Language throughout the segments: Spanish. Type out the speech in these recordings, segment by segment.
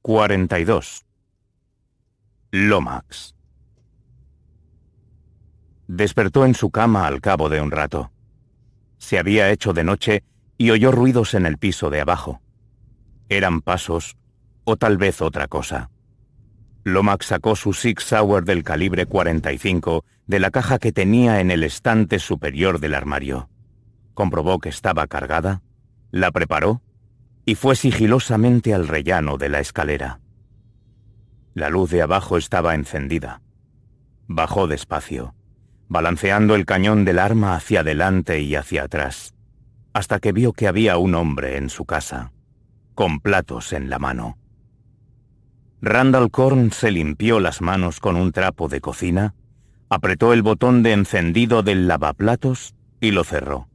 42. Lomax. Despertó en su cama al cabo de un rato. Se había hecho de noche y oyó ruidos en el piso de abajo. Eran pasos o tal vez otra cosa. Lomax sacó su Sig Sauer del calibre 45 de la caja que tenía en el estante superior del armario. Comprobó que estaba cargada, la preparó y fue sigilosamente al rellano de la escalera. La luz de abajo estaba encendida. Bajó despacio, balanceando el cañón del arma hacia adelante y hacia atrás, hasta que vio que había un hombre en su casa, con platos en la mano. Randall Korn se limpió las manos con un trapo de cocina, apretó el botón de encendido del lavaplatos y lo cerró.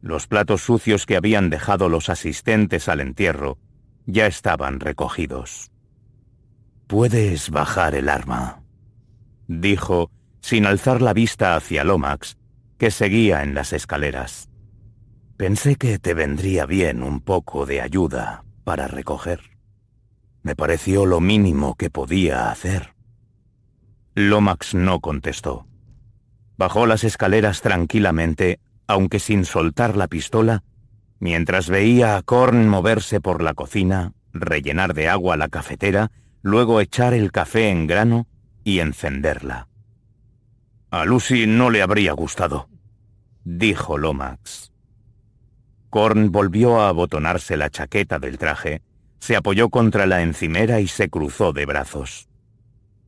Los platos sucios que habían dejado los asistentes al entierro ya estaban recogidos. «Puedes bajar el arma», dijo, sin alzar la vista hacia Lomax, que seguía en las escaleras. «Pensé que te vendría bien un poco de ayuda para recoger. Me pareció lo mínimo que podía hacer». Lomax no contestó. Bajó las escaleras tranquilamente, aunque sin soltar la pistola, mientras veía a Korn moverse por la cocina, rellenar de agua la cafetera, luego echar el café en grano y encenderla. «A Lucy no le habría gustado», dijo Lomax. Korn volvió a abotonarse la chaqueta del traje, se apoyó contra la encimera y se cruzó de brazos.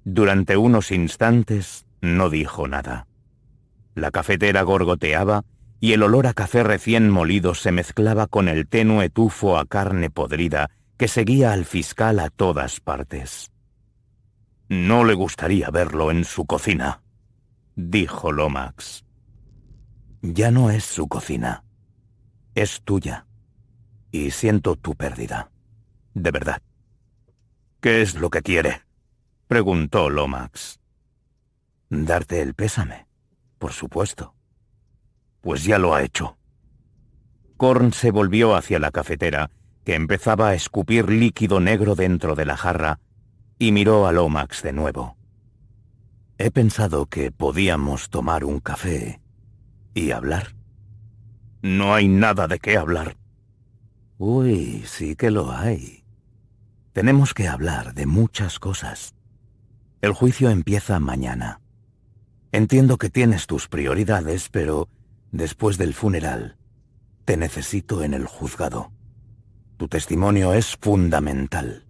Durante unos instantes no dijo nada. La cafetera gorgoteaba y el olor a café recién molido se mezclaba con el tenue tufo a carne podrida que seguía al fiscal a todas partes. «No le gustaría verlo en su cocina», dijo Lomax. «Ya no es su cocina. Es tuya. Y siento tu pérdida. De verdad». «¿Qué es lo que quiere?», preguntó Lomax. «Darte el pésame, por supuesto». «Pues ya lo ha hecho». Korn se volvió hacia la cafetera, que empezaba a escupir líquido negro dentro de la jarra, y miró a Lomax de nuevo. «He pensado que podíamos tomar un café y hablar». «No hay nada de qué hablar». «Uy, sí que lo hay. Tenemos que hablar de muchas cosas. El juicio empieza mañana. Entiendo que tienes tus prioridades, pero después del funeral, te necesito en el juzgado. Tu testimonio es fundamental.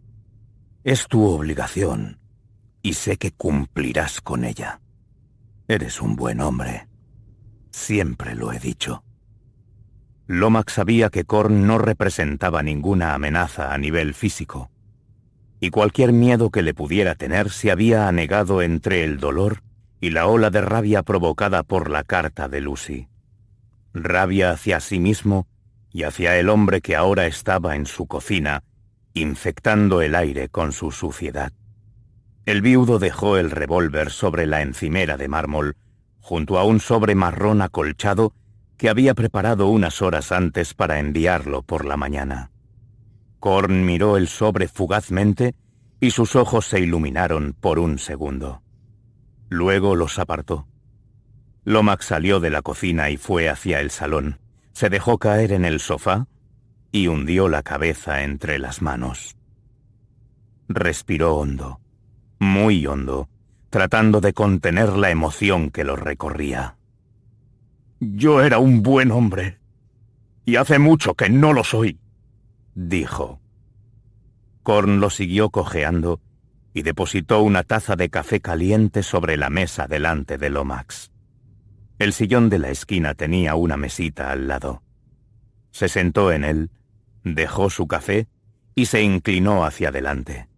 Es tu obligación, y sé que cumplirás con ella. Eres un buen hombre. Siempre lo he dicho». Lomax sabía que Korn no representaba ninguna amenaza a nivel físico, y cualquier miedo que le pudiera tener se había anegado entre el dolor y la ola de rabia provocada por la carta de Lucy. Rabia hacia sí mismo y hacia el hombre que ahora estaba en su cocina, infectando el aire con su suciedad. El viudo dejó el revólver sobre la encimera de mármol, junto a un sobre marrón acolchado que había preparado unas horas antes para enviarlo por la mañana. Korn miró el sobre fugazmente y sus ojos se iluminaron por un segundo. Luego los apartó. Lomax salió de la cocina y fue hacia el salón. Se dejó caer en el sofá y hundió la cabeza entre las manos. Respiró hondo, muy hondo, tratando de contener la emoción que lo recorría. «Yo era un buen hombre, y hace mucho que no lo soy», dijo. Korn lo siguió cojeando y depositó una taza de café caliente sobre la mesa delante de Lomax. El sillón de la esquina tenía una mesita al lado. Se sentó en él, dejó su café y se inclinó hacia adelante.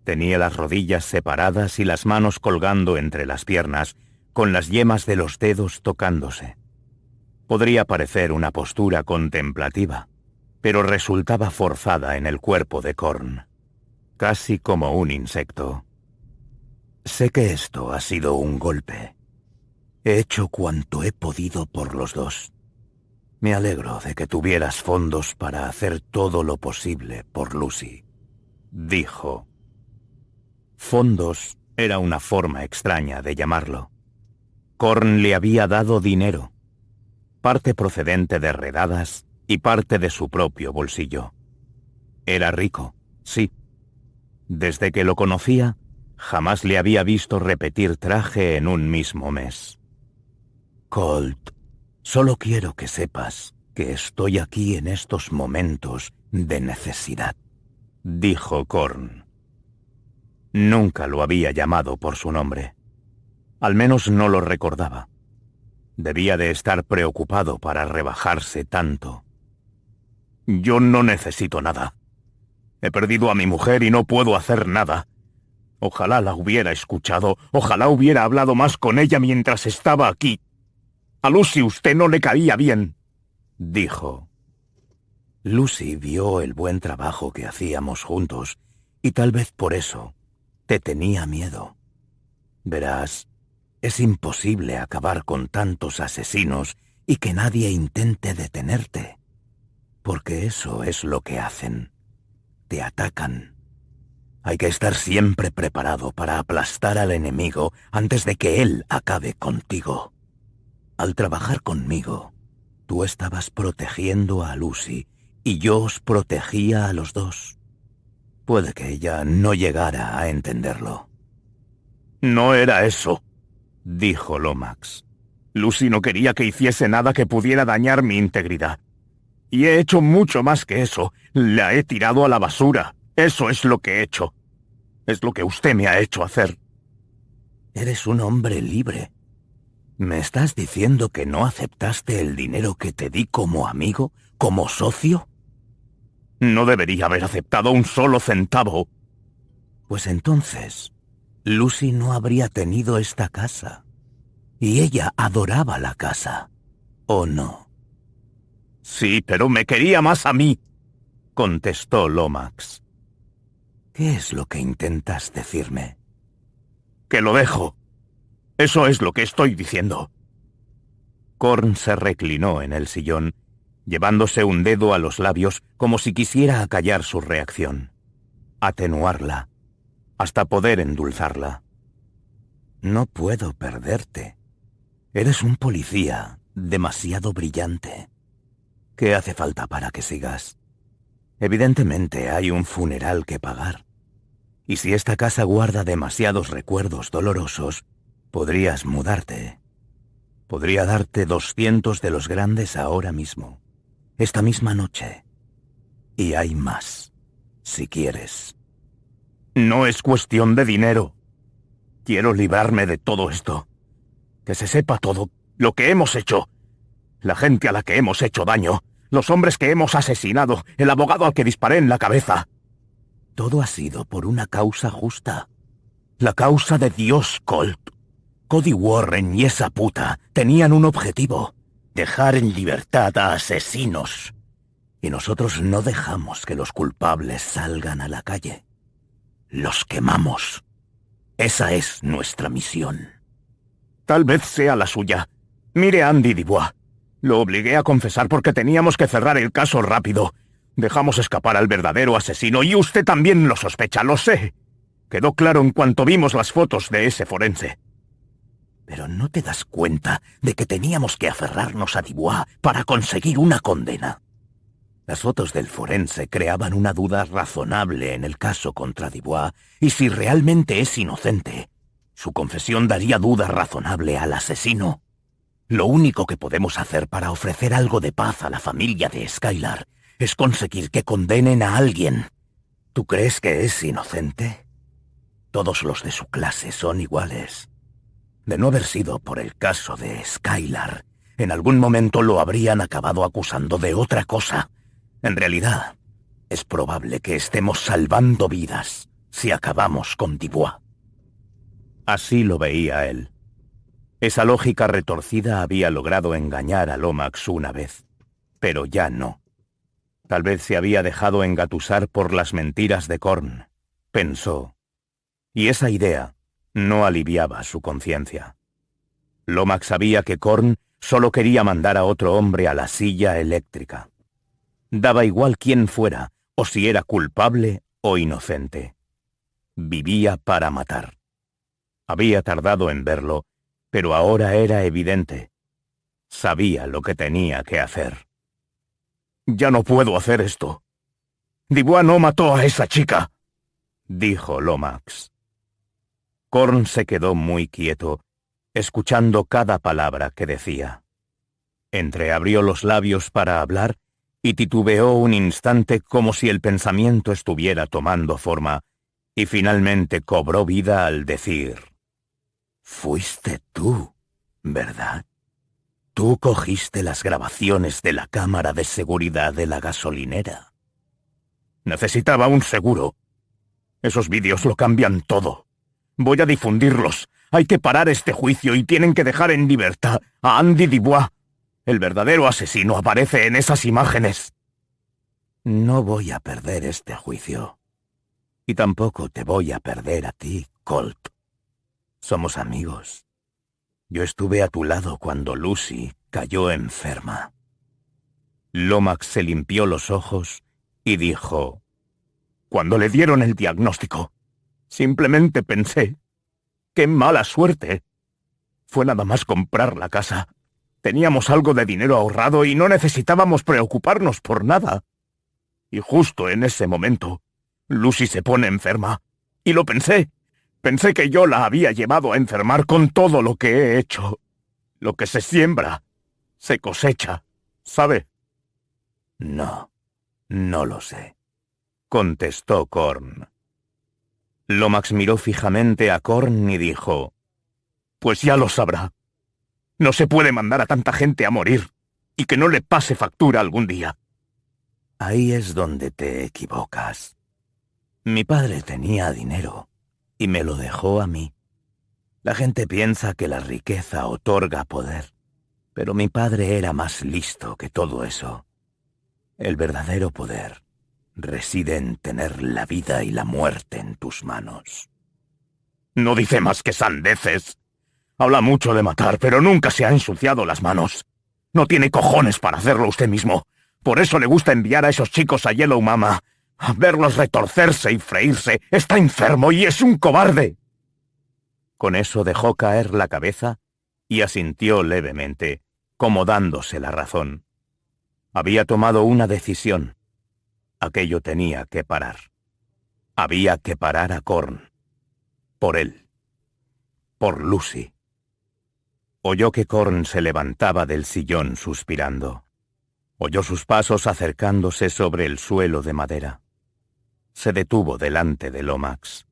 Tenía las rodillas separadas y las manos colgando entre las piernas, con las yemas de los dedos tocándose. Podría parecer una postura contemplativa, pero resultaba forzada en el cuerpo de Korn, casi como un insecto. «Sé que esto ha sido un golpe. He hecho cuanto he podido por los dos. Me alegro de que tuvieras fondos para hacer todo lo posible por Lucy. dijo. Fondos era una forma extraña de llamarlo. Korn le había dado dinero, parte procedente de redadas y parte de su propio bolsillo. Era rico, sí. Desde que lo conocía, jamás le había visto repetir traje en un mismo mes. Colt, solo quiero que sepas que estoy aquí en estos momentos de necesidad, dijo Korn. Nunca lo había llamado por su nombre. Al menos no lo recordaba. Debía de estar preocupado para rebajarse tanto. Yo no necesito nada. He perdido a mi mujer y no puedo hacer nada. Ojalá la hubiera escuchado, ojalá hubiera hablado más con ella mientras estaba aquí. A Lucy usted no le caía bien, dijo. Lucy vio el buen trabajo que hacíamos juntos y tal vez por eso te tenía miedo. Verás, es imposible acabar con tantos asesinos y que nadie intente detenerte, porque eso es lo que hacen. Te atacan. Hay que estar siempre preparado para aplastar al enemigo antes de que él acabe contigo. Al trabajar conmigo, tú estabas protegiendo a Lucy y yo os protegía a los dos. Puede que ella no llegara a entenderlo. No era eso, dijo Lomax. Lucy no quería que hiciese nada que pudiera dañar mi integridad. Y he hecho mucho más que eso. La he tirado a la basura. Eso es lo que he hecho. Es lo que usted me ha hecho hacer. Eres un hombre libre. ¿Me estás diciendo que no aceptaste el dinero que te di como amigo, como socio? No debería haber aceptado un solo centavo. Pues entonces, Lucy no habría tenido esta casa. Y ella adoraba la casa, ¿o no? Sí, pero me quería más a mí, contestó Lomax. ¿Qué es lo que intentas decirme? Que lo dejo. Eso es lo que estoy diciendo. Korn se reclinó en el sillón, llevándose un dedo a los labios como si quisiera acallar su reacción, atenuarla, hasta poder endulzarla. No puedo perderte. Eres un policía demasiado brillante. ¿Qué hace falta para que sigas? Evidentemente hay un funeral que pagar. Y si esta casa guarda demasiados recuerdos dolorosos, podrías mudarte. Podría darte 200 de los grandes ahora mismo, esta misma noche. Y hay más, si quieres. No es cuestión de dinero. Quiero librarme de todo esto. Que se sepa todo, lo que hemos hecho. La gente a la que hemos hecho daño, los hombres que hemos asesinado, el abogado al que disparé en la cabeza. Todo ha sido por una causa justa. La causa de Dios, Colt. Cody Warren y esa puta tenían un objetivo: dejar en libertad a asesinos. Y nosotros no dejamos que los culpables salgan a la calle. Los quemamos. Esa es nuestra misión. Tal vez sea la suya. Mire a Andy Dubois. Lo obligué a confesar porque teníamos que cerrar el caso rápido. Dejamos escapar al verdadero asesino y usted también lo sospecha, lo sé. Quedó claro en cuanto vimos las fotos de ese forense. Pero ¿no te das cuenta de que teníamos que aferrarnos a Dubois para conseguir una condena? Las fotos del forense creaban una duda razonable en el caso contra Dubois, y si realmente es inocente, su confesión daría duda razonable al asesino. Lo único que podemos hacer para ofrecer algo de paz a la familia de Skylar es conseguir que condenen a alguien. ¿Tú crees que es inocente? Todos los de su clase son iguales. De no haber sido por el caso de Skylar, en algún momento lo habrían acabado acusando de otra cosa. En realidad, es probable que estemos salvando vidas si acabamos con Dubois. Así lo veía él. Esa lógica retorcida había logrado engañar a Lomax una vez, pero ya no. Tal vez se había dejado engatusar por las mentiras de Korn, pensó, y esa idea no aliviaba su conciencia. Lomax sabía que Korn solo quería mandar a otro hombre a la silla eléctrica. Daba igual quién fuera, o si era culpable o inocente. Vivía para matar. Había tardado en verlo, pero ahora era evidente. Sabía lo que tenía que hacer. «Ya no puedo hacer esto. Dubois no mató a esa chica», dijo Lomax. Corn se quedó muy quieto, escuchando cada palabra que decía. Entreabrió los labios para hablar y titubeó un instante como si el pensamiento estuviera tomando forma, y finalmente cobró vida al decir: «Fuiste tú, ¿verdad? Tú cogiste las grabaciones de la cámara de seguridad de la gasolinera». «Necesitaba un seguro. Esos vídeos lo cambian todo. Voy a difundirlos. Hay que parar este juicio y tienen que dejar en libertad a Andy Dubois. El verdadero asesino aparece en esas imágenes». «No voy a perder este juicio. Y tampoco te voy a perder a ti, Colt. Somos amigos. Yo estuve a tu lado cuando Lucy cayó enferma». Lomax se limpió los ojos y dijo: «Cuando le dieron el diagnóstico, simplemente pensé, ¡qué mala suerte! Fue nada más comprar la casa. Teníamos algo de dinero ahorrado y no necesitábamos preocuparnos por nada. Y justo en ese momento, Lucy se pone enferma. Y lo pensé. Pensé que yo la había llevado a enfermar con todo lo que he hecho. Lo que se siembra, se cosecha, ¿sabe?» «No, no lo sé», contestó Corn. Lomax miró fijamente a Corn y dijo: «Pues ya lo sabrá. No se puede mandar a tanta gente a morir y que no le pase factura algún día». «Ahí es donde te equivocas. Mi padre tenía dinero y me lo dejó a mí. La gente piensa que la riqueza otorga poder, pero mi padre era más listo que todo eso. El verdadero poder reside en tener la vida y la muerte en tus manos». «No dice más que sandeces. Habla mucho de matar, pero nunca se ha ensuciado las manos. No tiene cojones para hacerlo usted mismo. Por eso le gusta enviar a esos chicos a Yellow Mama. A verlos retorcerse y freírse. Está enfermo y es un cobarde». Con eso dejó caer la cabeza y asintió levemente, como dándose la razón. Había tomado una decisión. Aquello tenía que parar. Había que parar a Corn. Por él. Por Lucy. Oyó que Corn se levantaba del sillón suspirando. Oyó sus pasos acercándose sobre el suelo de madera. Se detuvo delante de Lomax.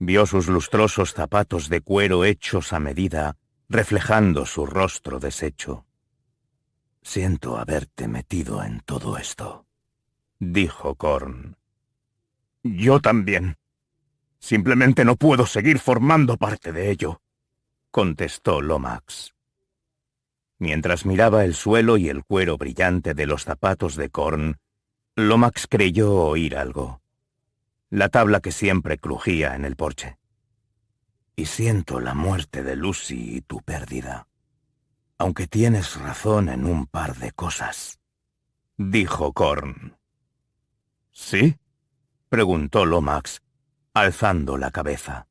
Vio sus lustrosos zapatos de cuero hechos a medida, reflejando su rostro deshecho. «Siento haberte metido en todo esto», dijo Corn. «Yo también. Simplemente no puedo seguir formando parte de ello», contestó Lomax. Mientras miraba el suelo y el cuero brillante de los zapatos de Corn, Lomax creyó oír algo. La tabla que siempre crujía en el porche. «Y siento la muerte de Lucy y tu pérdida. Aunque tienes razón en un par de cosas», dijo Corn. «¿Sí?», preguntó Lomax, alzando la cabeza.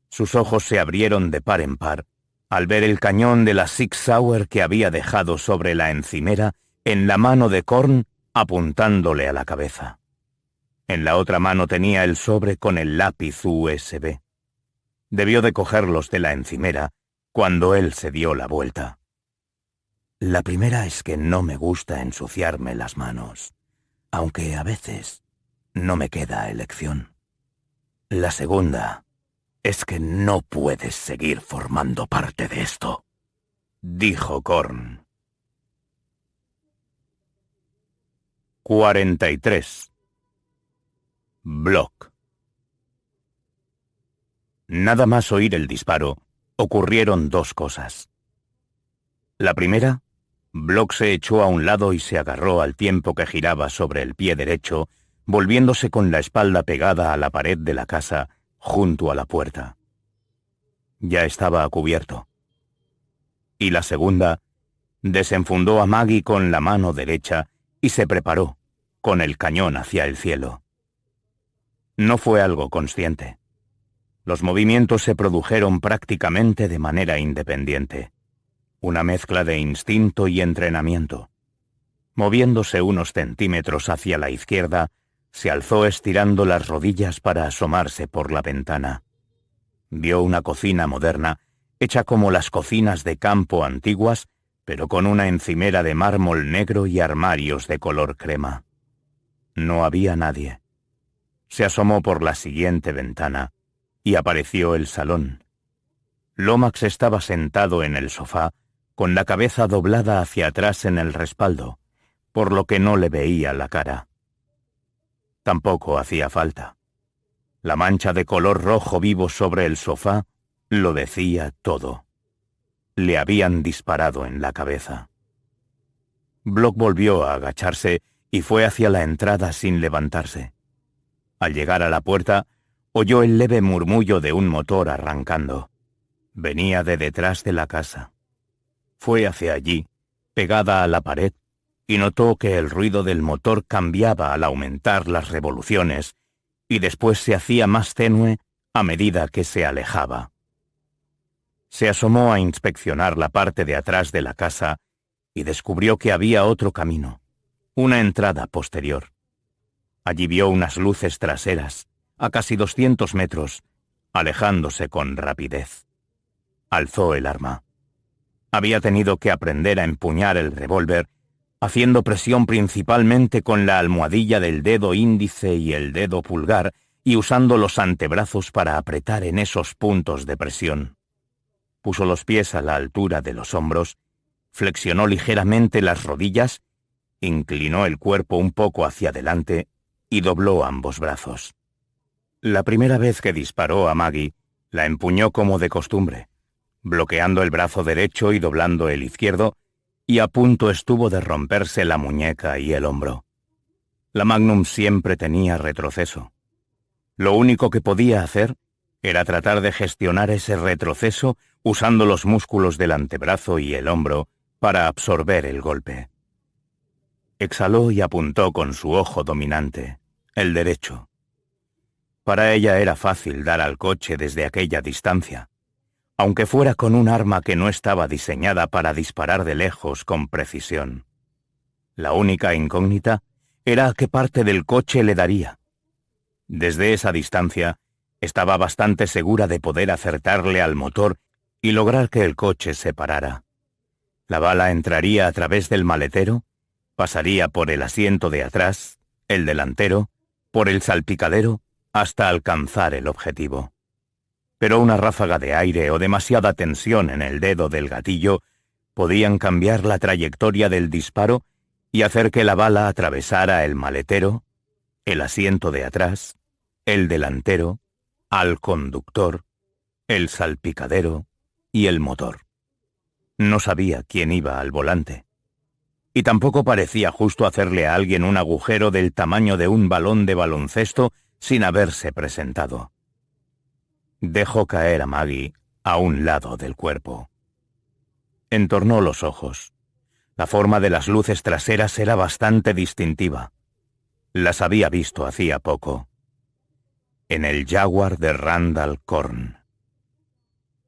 Sus ojos se abrieron de par en par al ver el cañón de la Sig Sauer que había dejado sobre la encimera en la mano de Corn, apuntándole a la cabeza. En la otra mano tenía el sobre con el lápiz USB. Debió de cogerlos de la encimera cuando él se dio la vuelta. «La primera es que no me gusta ensuciarme las manos, aunque a veces no me queda elección. La segunda es que no puedes seguir formando parte de esto», dijo Corn. 43. Block. Nada más oír el disparo, ocurrieron dos cosas. La primera, Block se echó a un lado y se agarró al tiempo que giraba sobre el pie derecho, volviéndose con la espalda pegada a la pared de la casa, junto a la puerta. Ya estaba a cubierto. Y la segunda, desenfundó a Maggie con la mano derecha y se preparó, con el cañón hacia el cielo. No fue algo consciente. Los movimientos se produjeron prácticamente de manera independiente. Una mezcla de instinto y entrenamiento. Moviéndose unos centímetros hacia la izquierda, se alzó estirando las rodillas para asomarse por la ventana. Vio una cocina moderna, hecha como las cocinas de campo antiguas, pero con una encimera de mármol negro y armarios de color crema. No había nadie. Se asomó por la siguiente ventana y apareció el salón. Lomax estaba sentado en el sofá, con la cabeza doblada hacia atrás en el respaldo, por lo que no le veía la cara. Tampoco hacía falta. La mancha de color rojo vivo sobre el sofá lo decía todo. Le habían disparado en la cabeza. Block volvió a agacharse y fue hacia la entrada sin levantarse. Al llegar a la puerta, oyó el leve murmullo de un motor arrancando. Venía de detrás de la casa. Fue hacia allí, pegada a la pared, y notó que el ruido del motor cambiaba al aumentar las revoluciones y después se hacía más tenue a medida que se alejaba. Se asomó a inspeccionar la parte de atrás de la casa y descubrió que había otro camino, una entrada posterior. Allí vio unas luces traseras, a casi 200 metros, alejándose con rapidez. Alzó el arma. Había tenido que aprender a empuñar el revólver, haciendo presión principalmente con la almohadilla del dedo índice y el dedo pulgar y usando los antebrazos para apretar en esos puntos de presión. Puso los pies a la altura de los hombros, flexionó ligeramente las rodillas, inclinó el cuerpo un poco hacia adelante y dobló ambos brazos. La primera vez que disparó a Maggie, la empuñó como de costumbre, bloqueando el brazo derecho y doblando el izquierdo, y a punto estuvo de romperse la muñeca y el hombro. La Magnum siempre tenía retroceso. Lo único que podía hacer era tratar de gestionar ese retroceso usando los músculos del antebrazo y el hombro para absorber el golpe. Exhaló y apuntó con su ojo dominante, el derecho. Para ella era fácil dar al coche desde aquella distancia, aunque fuera con un arma que no estaba diseñada para disparar de lejos con precisión. La única incógnita era a qué parte del coche le daría. Desde esa distancia, estaba bastante segura de poder acertarle al motor y lograr que el coche se parara. La bala entraría a través del maletero, pasaría por el asiento de atrás, el delantero, por el salpicadero, hasta alcanzar el objetivo. Pero una ráfaga de aire o demasiada tensión en el dedo del gatillo podían cambiar la trayectoria del disparo y hacer que la bala atravesara el maletero, el asiento de atrás, el delantero, al conductor, el salpicadero y el motor. No sabía quién iba al volante. Y tampoco parecía justo hacerle a alguien un agujero del tamaño de un balón de baloncesto sin haberse presentado. Dejó caer a Maggie a un lado del cuerpo. Entornó los ojos. La forma de las luces traseras era bastante distintiva. Las había visto hacía poco. En el Jaguar de Randall Korn.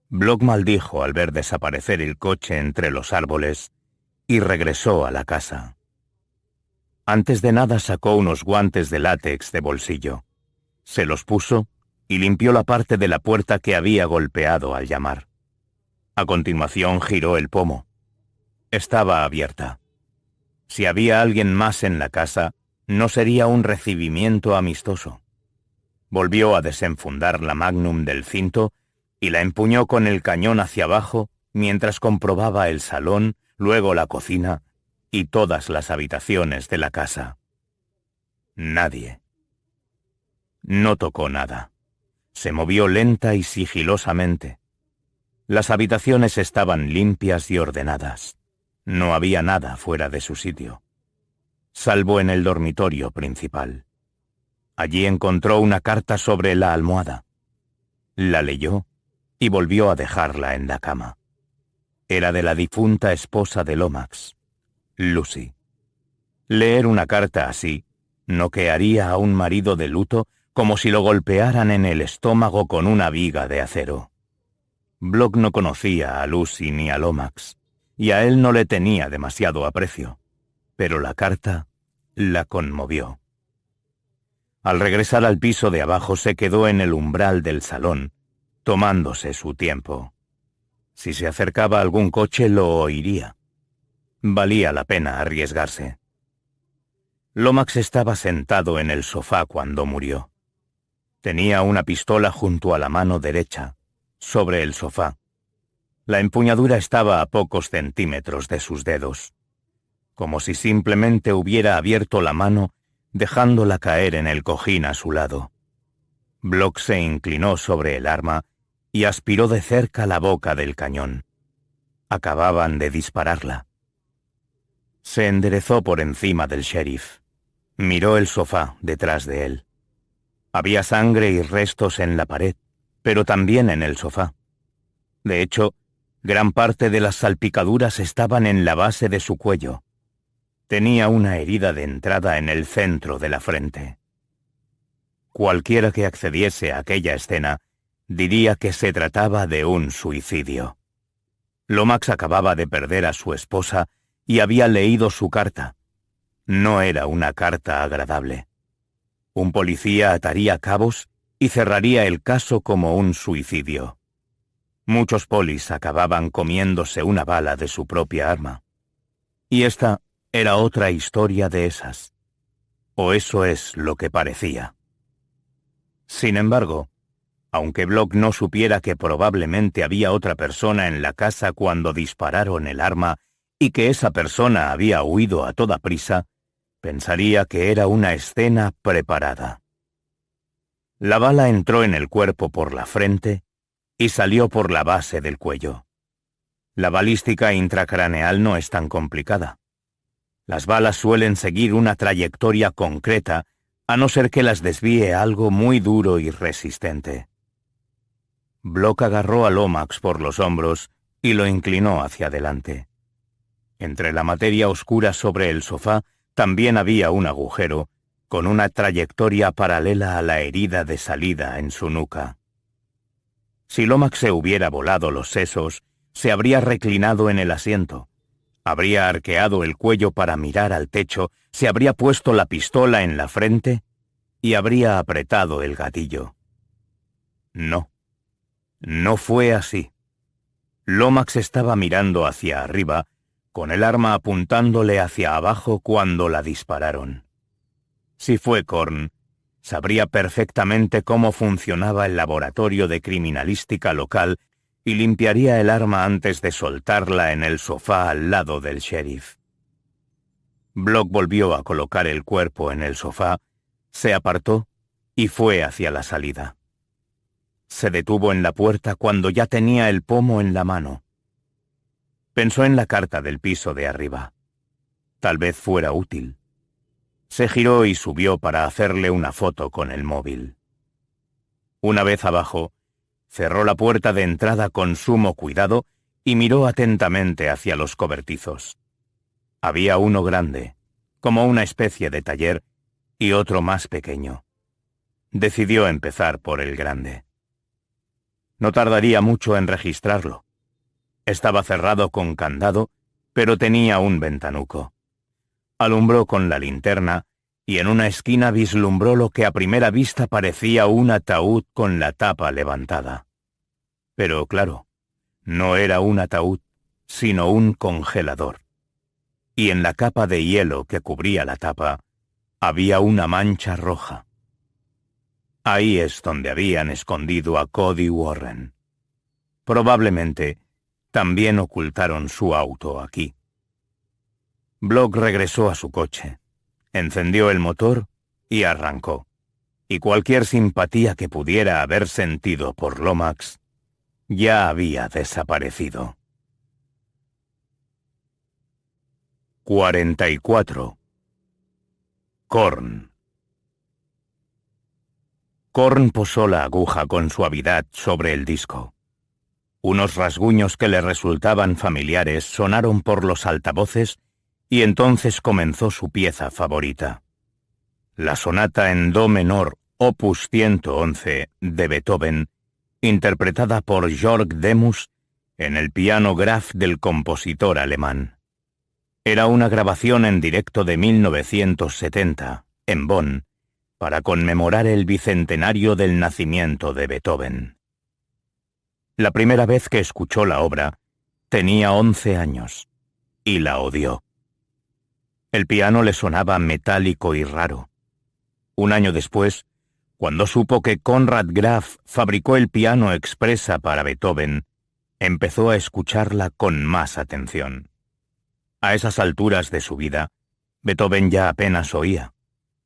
Block maldijo al ver desaparecer el coche entre los árboles y regresó a la casa. Antes de nada sacó unos guantes de látex de bolsillo. Se los puso y limpió la parte de la puerta que había golpeado al llamar. A continuación giró el pomo. Estaba abierta. Si había alguien más en la casa, no sería un recibimiento amistoso. Volvió a desenfundar la Magnum del cinto y la empuñó con el cañón hacia abajo mientras comprobaba el salón, luego la cocina y todas las habitaciones de la casa. Nadie. No tocó nada. Se movió lenta y sigilosamente. Las habitaciones estaban limpias y ordenadas. No había nada fuera de su sitio, salvo en el dormitorio principal. Allí encontró una carta sobre la almohada. La leyó y volvió a dejarla en la cama. Era de la difunta esposa de Lomax, Lucy. Leer una carta así noquearía a un marido de luto como si lo golpearan en el estómago con una viga de acero. Block no conocía a Lucy ni a Lomax, y a él no le tenía demasiado aprecio, pero la carta la conmovió. Al regresar al piso de abajo se quedó en el umbral del salón, tomándose su tiempo. Si se acercaba algún coche lo oiría. Valía la pena arriesgarse. Lomax estaba sentado en el sofá cuando murió. Tenía una pistola junto a la mano derecha, sobre el sofá. La empuñadura estaba a pocos centímetros de sus dedos, como si simplemente hubiera abierto la mano, dejándola caer en el cojín a su lado. Block se inclinó sobre el arma y aspiró de cerca la boca del cañón. Acababan de dispararla. Se enderezó por encima del sheriff. Miró el sofá detrás de él. Había sangre y restos en la pared, pero también en el sofá. De hecho, gran parte de las salpicaduras estaban en la base de su cuello. Tenía una herida de entrada en el centro de la frente. Cualquiera que accediese a aquella escena diría que se trataba de un suicidio. Lomax acababa de perder a su esposa y había leído su carta. No era una carta agradable. Un policía ataría cabos y cerraría el caso como un suicidio. Muchos polis acababan comiéndose una bala de su propia arma. Y esta era otra historia de esas. O eso es lo que parecía. Sin embargo, aunque Block no supiera que probablemente había otra persona en la casa cuando dispararon el arma y que esa persona había huido a toda prisa, pensaría que era una escena preparada. La bala entró en el cuerpo por la frente y salió por la base del cuello. La balística intracraneal no es tan complicada. Las balas suelen seguir una trayectoria concreta, a no ser que las desvíe algo muy duro y resistente. Block agarró a Lomax por los hombros y lo inclinó hacia adelante. Entre la materia oscura sobre el sofá también había un agujero, con una trayectoria paralela a la herida de salida en su nuca. Si Lomax se hubiera volado los sesos, se habría reclinado en el asiento, habría arqueado el cuello para mirar al techo, se habría puesto la pistola en la frente y habría apretado el gatillo. No, no fue así. Lomax estaba mirando hacia arriba, con el arma apuntándole hacia abajo cuando la dispararon. Si fue Korn, sabría perfectamente cómo funcionaba el laboratorio de criminalística local y limpiaría el arma antes de soltarla en el sofá al lado del sheriff. Block volvió a colocar el cuerpo en el sofá, se apartó y fue hacia la salida. Se detuvo en la puerta cuando ya tenía el pomo en la mano. Pensó en la carta del piso de arriba. Tal vez fuera útil. Se giró y subió para hacerle una foto con el móvil. Una vez abajo, cerró la puerta de entrada con sumo cuidado y miró atentamente hacia los cobertizos. Había uno grande, como una especie de taller, y otro más pequeño. Decidió empezar por el grande. No tardaría mucho en registrarlo. Estaba cerrado con candado, pero tenía un ventanuco. Alumbró con la linterna y en una esquina vislumbró lo que a primera vista parecía un ataúd con la tapa levantada. Pero claro, no era un ataúd, sino un congelador. Y en la capa de hielo que cubría la tapa, había una mancha roja. Ahí es donde habían escondido a Cody Warren. Probablemente también ocultaron su auto aquí. Block regresó a su coche, encendió el motor y arrancó. Y cualquier simpatía que pudiera haber sentido por Lomax ya había desaparecido. 44. Korn. Korn posó la aguja con suavidad sobre el disco. Unos rasguños que le resultaban familiares sonaron por los altavoces y entonces comenzó su pieza favorita. La sonata en do menor, Opus 111 de Beethoven, interpretada por Jörg Demus en el piano Graf del compositor alemán. Era una grabación en directo de 1970, en Bonn, para conmemorar el bicentenario del nacimiento de Beethoven. La primera vez que escuchó la obra, tenía 11 años, y la odió. El piano le sonaba metálico y raro. Un año después, cuando supo que Conrad Graf fabricó el piano expresa para Beethoven, empezó a escucharla con más atención. A esas alturas de su vida, Beethoven ya apenas oía,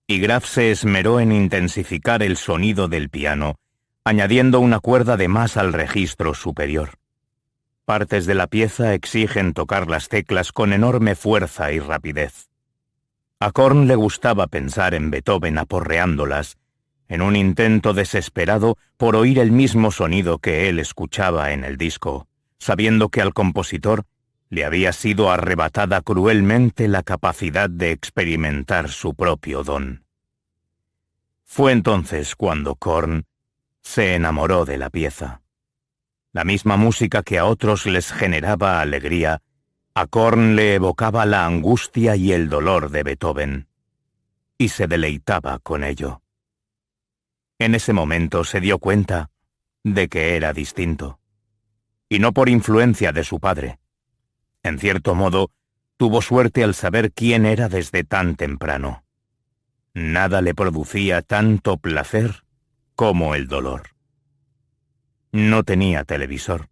y Graf se esmeró en intensificar el sonido del piano, añadiendo una cuerda de más al registro superior. Partes de la pieza exigen tocar las teclas con enorme fuerza y rapidez. A Korn le gustaba pensar en Beethoven aporreándolas, en un intento desesperado por oír el mismo sonido que él escuchaba en el disco, sabiendo que al compositor le había sido arrebatada cruelmente la capacidad de experimentar su propio don. Fue entonces cuando Korn se enamoró de la pieza. La misma música que a otros les generaba alegría, a Korn le evocaba la angustia y el dolor de Beethoven, y se deleitaba con ello. En ese momento se dio cuenta de que era distinto, y no por influencia de su padre. En cierto modo, tuvo suerte al saber quién era desde tan temprano. Nada le producía tanto placer como el dolor. No tenía televisor.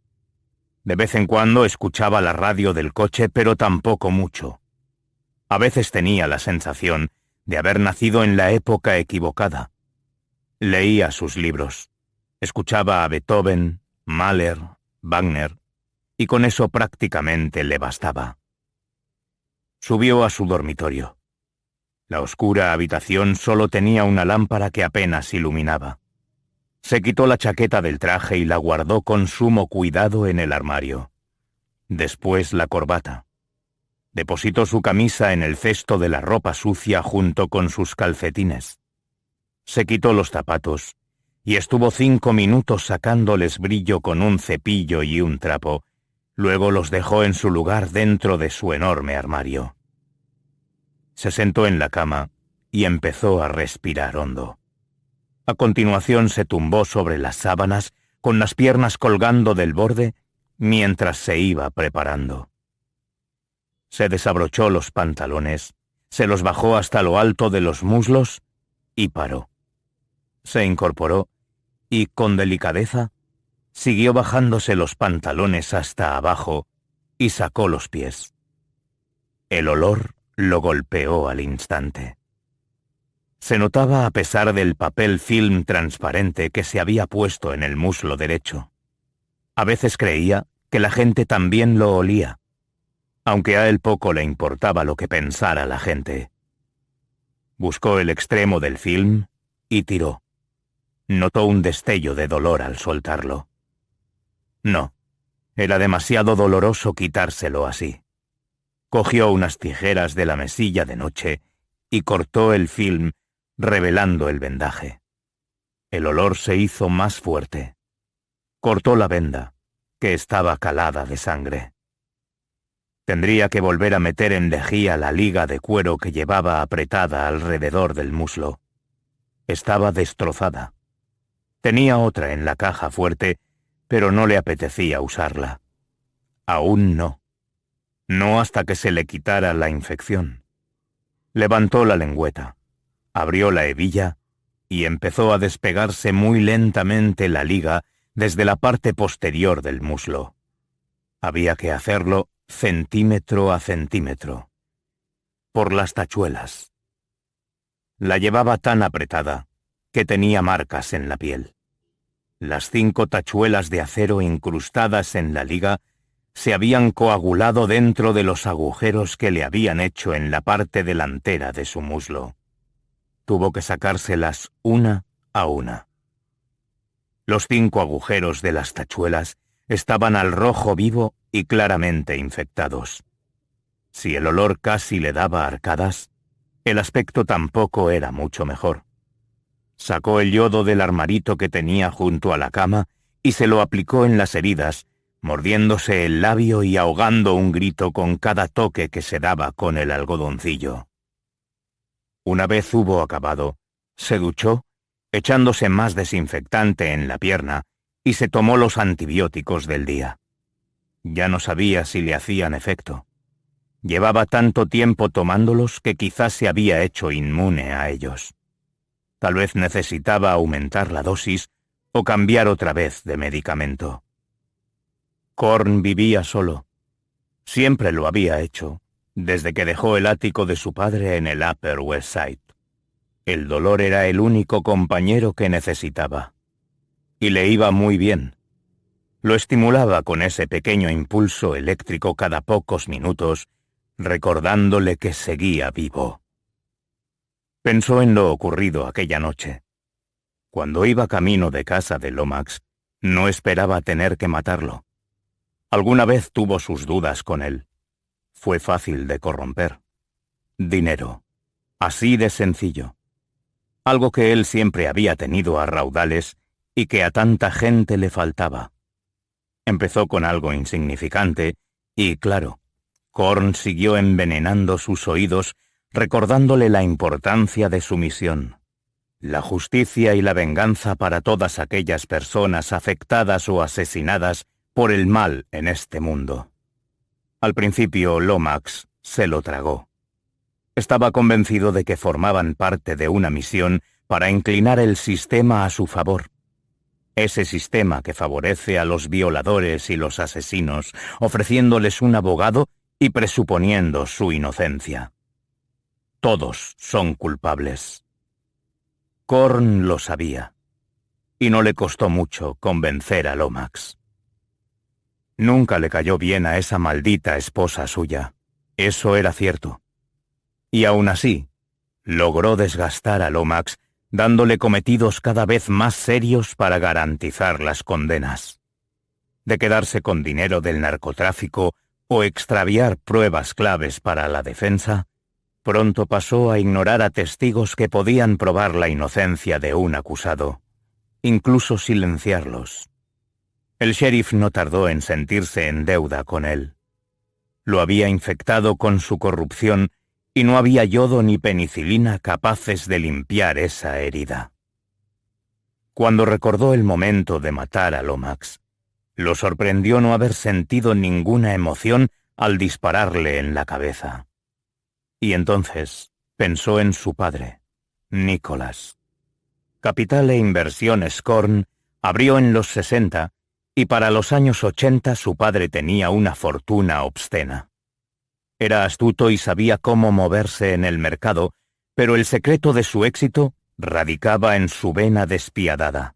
De vez en cuando escuchaba la radio del coche, pero tampoco mucho. A veces tenía la sensación de haber nacido en la época equivocada. Leía sus libros, escuchaba a Beethoven, Mahler, Wagner, y con eso prácticamente le bastaba. Subió a su dormitorio. La oscura habitación solo tenía una lámpara que apenas iluminaba. Se quitó la chaqueta del traje y la guardó con sumo cuidado en el armario. Después la corbata. Depositó su camisa en el cesto de la ropa sucia junto con sus calcetines. Se quitó los zapatos y estuvo 5 minutos sacándoles brillo con un cepillo y un trapo. Luego los dejó en su lugar dentro de su enorme armario. Se sentó en la cama y empezó a respirar hondo. A continuación se tumbó sobre las sábanas con las piernas colgando del borde mientras se iba preparando. Se desabrochó los pantalones, se los bajó hasta lo alto de los muslos y paró. Se incorporó y, con delicadeza, siguió bajándose los pantalones hasta abajo y sacó los pies. El olor lo golpeó al instante. Se notaba a pesar del papel film transparente que se había puesto en el muslo derecho. A veces creía que la gente también lo olía, aunque a él poco le importaba lo que pensara la gente. Buscó el extremo del film y tiró. Notó un destello de dolor al soltarlo. No, era demasiado doloroso quitárselo así. Cogió unas tijeras de la mesilla de noche y cortó el film, revelando el vendaje. El olor se hizo más fuerte. Cortó la venda, que estaba calada de sangre. Tendría que volver a meter en lejía la liga de cuero que llevaba apretada alrededor del muslo. Estaba destrozada. Tenía otra en la caja fuerte, pero no le apetecía usarla. Aún no. No hasta que se le quitara la infección. Levantó la lengüeta, abrió la hebilla y empezó a despegarse muy lentamente la liga desde la parte posterior del muslo. Había que hacerlo centímetro a centímetro. Por las tachuelas. La llevaba tan apretada que tenía marcas en la piel. Las 5 tachuelas de acero incrustadas en la liga se habían coagulado dentro de los agujeros que le habían hecho en la parte delantera de su muslo. Tuvo que sacárselas una a una. Los 5 agujeros de las tachuelas estaban al rojo vivo y claramente infectados. Si el olor casi le daba arcadas, el aspecto tampoco era mucho mejor. Sacó el yodo del armarito que tenía junto a la cama y se lo aplicó en las heridas, mordiéndose el labio y ahogando un grito con cada toque que se daba con el algodoncillo. Una vez hubo acabado, se duchó, echándose más desinfectante en la pierna, y se tomó los antibióticos del día. Ya no sabía si le hacían efecto. Llevaba tanto tiempo tomándolos que quizás se había hecho inmune a ellos. Tal vez necesitaba aumentar la dosis o cambiar otra vez de medicamento. Korn vivía solo. Siempre lo había hecho, desde que dejó el ático de su padre en el Upper West Side. El dolor era el único compañero que necesitaba. Y le iba muy bien. Lo estimulaba con ese pequeño impulso eléctrico cada pocos minutos, recordándole que seguía vivo. Pensó en lo ocurrido aquella noche. Cuando iba camino de casa de Lomax, no esperaba tener que matarlo. Alguna vez tuvo sus dudas con él. Fue fácil de corromper. Dinero. Así de sencillo. Algo que él siempre había tenido a raudales y que a tanta gente le faltaba. Empezó con algo insignificante y, claro, Korn siguió envenenando sus oídos, recordándole la importancia de su misión. La justicia y la venganza para todas aquellas personas afectadas o asesinadas por el mal en este mundo. Al principio, Lomax se lo tragó. Estaba convencido de que formaban parte de una misión para inclinar el sistema a su favor. Ese sistema que favorece a los violadores y los asesinos, ofreciéndoles un abogado y presuponiendo su inocencia. Todos son culpables. Korn lo sabía, y no le costó mucho convencer a Lomax. Nunca le cayó bien a esa maldita esposa suya, eso era cierto. Y aún así, logró desgastar a Lomax, dándole cometidos cada vez más serios para garantizar las condenas. De quedarse con dinero del narcotráfico o extraviar pruebas claves para la defensa, pronto pasó a ignorar a testigos que podían probar la inocencia de un acusado, incluso silenciarlos. El sheriff no tardó en sentirse en deuda con él. Lo había infectado con su corrupción y no había yodo ni penicilina capaces de limpiar esa herida. Cuando recordó el momento de matar a Lomax, lo sorprendió no haber sentido ninguna emoción al dispararle en la cabeza. Y entonces pensó en su padre, Nicholas. Capital e Inversiones Korn abrió en los 60 y para los años 80 su padre tenía una fortuna obscena. Era astuto y sabía cómo moverse en el mercado, pero el secreto de su éxito radicaba en su vena despiadada.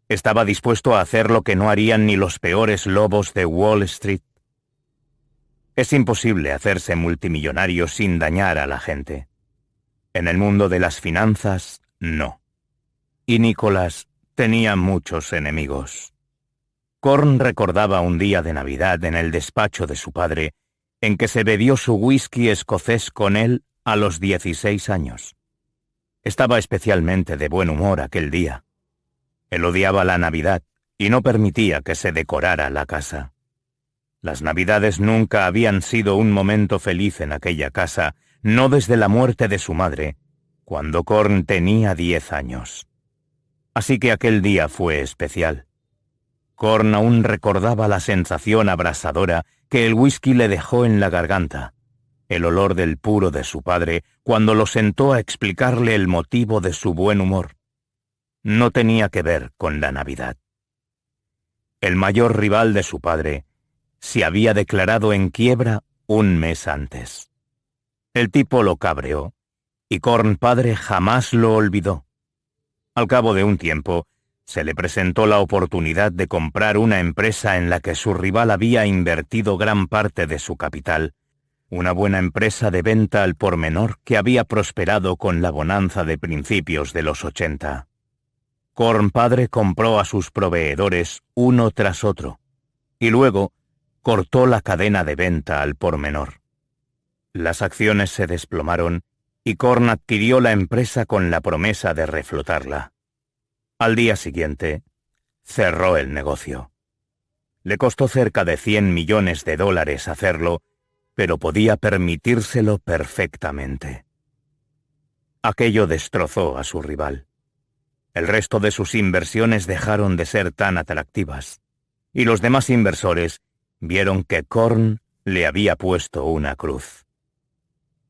Estaba dispuesto a hacer lo que no harían ni los peores lobos de Wall Street. Es imposible hacerse multimillonario sin dañar a la gente. En el mundo de las finanzas, no. Y Nicholas tenía muchos enemigos. Korn recordaba un día de Navidad en el despacho de su padre, en que se bebió su whisky escocés con él a los 16 años. Estaba especialmente de buen humor aquel día. Él odiaba la Navidad y no permitía que se decorara la casa. Las Navidades nunca habían sido un momento feliz en aquella casa, no desde la muerte de su madre, cuando Korn tenía 10 años. Así que aquel día fue especial. Korn aún recordaba la sensación abrasadora que el whisky le dejó en la garganta, el olor del puro de su padre cuando lo sentó a explicarle el motivo de su buen humor. No tenía que ver con la Navidad. El mayor rival de su padre se había declarado en quiebra un mes antes. El tipo lo cabreó, y Korn padre jamás lo olvidó. Al cabo de un tiempo, se le presentó la oportunidad de comprar una empresa en la que su rival había invertido gran parte de su capital, una buena empresa de venta al por menor que había prosperado con la bonanza de principios de los 80. Korn padre compró a sus proveedores uno tras otro, y luego cortó la cadena de venta al por menor. Las acciones se desplomaron y Korn adquirió la empresa con la promesa de reflotarla. Al día siguiente, cerró el negocio. Le costó cerca de $100 millones hacerlo, pero podía permitírselo perfectamente. Aquello destrozó a su rival. El resto de sus inversiones dejaron de ser tan atractivas, y los demás inversores vieron que Korn le había puesto una cruz.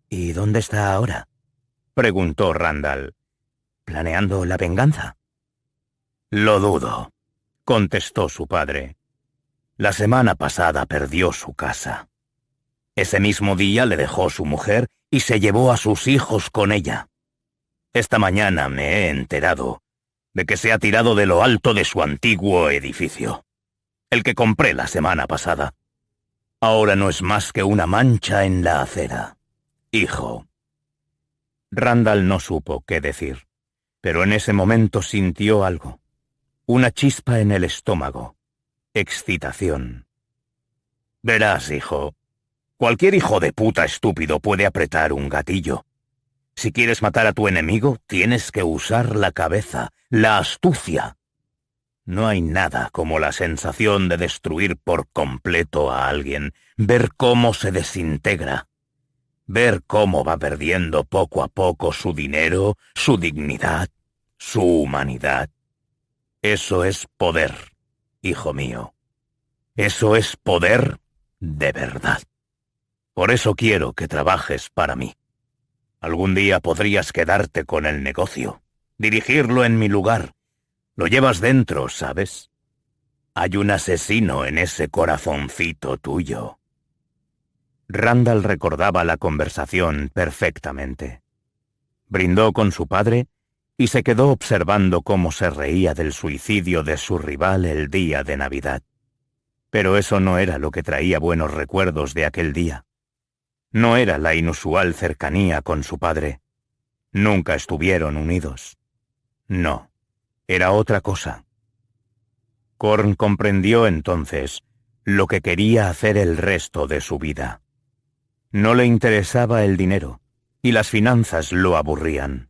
«¿Y dónde está ahora?», preguntó Randall. «¿Planeando la venganza?». «Lo dudo», contestó su padre. «La semana pasada perdió su casa. Ese mismo día le dejó su mujer y se llevó a sus hijos con ella. Esta mañana me he enterado de que se ha tirado de lo alto de su antiguo edificio, el que compré la semana pasada. Ahora no es más que una mancha en la acera. Hijo». Randall no supo qué decir, pero en ese momento sintió algo. Una chispa en el estómago. Excitación. «Verás, hijo, cualquier hijo de puta estúpido puede apretar un gatillo. Si quieres matar a tu enemigo, tienes que usar la cabeza, la astucia. No hay nada como la sensación de destruir por completo a alguien, ver cómo se desintegra, ver cómo va perdiendo poco a poco su dinero, su dignidad, su humanidad. Eso es poder, hijo mío. Eso es poder de verdad. Por eso quiero que trabajes para mí. Algún día podrías quedarte con el negocio, dirigirlo en mi lugar. Lo llevas dentro, ¿sabes? Hay un asesino en ese corazoncito tuyo». Randall recordaba la conversación perfectamente. Brindó con su padre y se quedó observando cómo se reía del suicidio de su rival el día de Navidad. Pero eso no era lo que traía buenos recuerdos de aquel día. No era la inusual cercanía con su padre. Nunca estuvieron unidos. No, era otra cosa. Korn comprendió entonces lo que quería hacer el resto de su vida. No le interesaba el dinero, y las finanzas lo aburrían.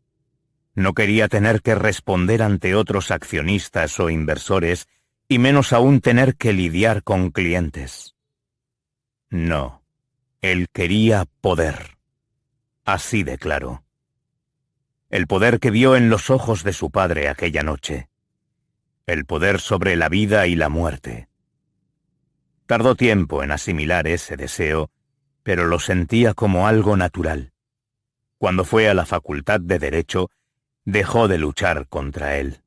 No quería tener que responder ante otros accionistas o inversores, y menos aún tener que lidiar con clientes. No. Él quería poder. Así de claro. El poder que vio en los ojos de su padre aquella noche. El poder sobre la vida y la muerte. Tardó tiempo en asimilar ese deseo, pero lo sentía como algo natural. Cuando fue a la Facultad de Derecho, dejó de luchar contra él.